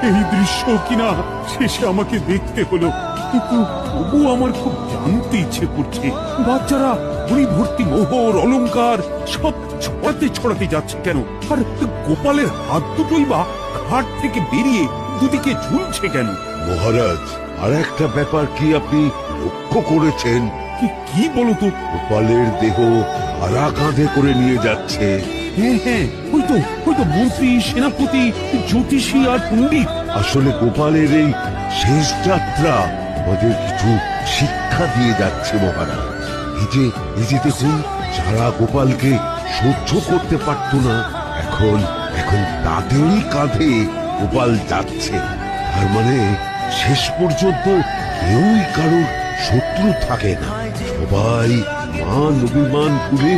এই দৃশ্য কিনা শেষে আমাকে দেখতে হলো, কিন্তু তবু আমার খুব জানতে ইচ্ছে করছে বাচ্চারা ঘুড়ি ভর্তি মোহর অলংকার সব ছড়াতে ছড়াতে যাচ্ছে কেন, আর গোপালের হাত দুটোই বা ঘাট থেকে বেরিয়ে দুদিকে ঝুলছে কেন? মহারাজ, আর একটা ব্যাপার কি আপনি লক্ষ্য করেছেন? কি বলো তো? গোপালের দেহ হারা কাঁধে করে নিয়ে যাচ্ছে। হ্যাঁ হ্যাঁ, ওই তো মন্ত্রী, সেনাপতি, জ্যোতিষী আর পণ্ডিত। আসলে গোপালের এই শেষ যাত্রা আমাদের কিছু শিক্ষা দিয়ে যাচ্ছে মহারাজ। এই যে দেখুন, যারা গোপালকে সহ্য করতে পারত না, এখন তাদেরই কাঁধে গোপাল যাচ্ছে। তার মানে শেষ পর্যন্ত কেউই কারোর শত্রু থাকে না, সবাই মান অভিমান করে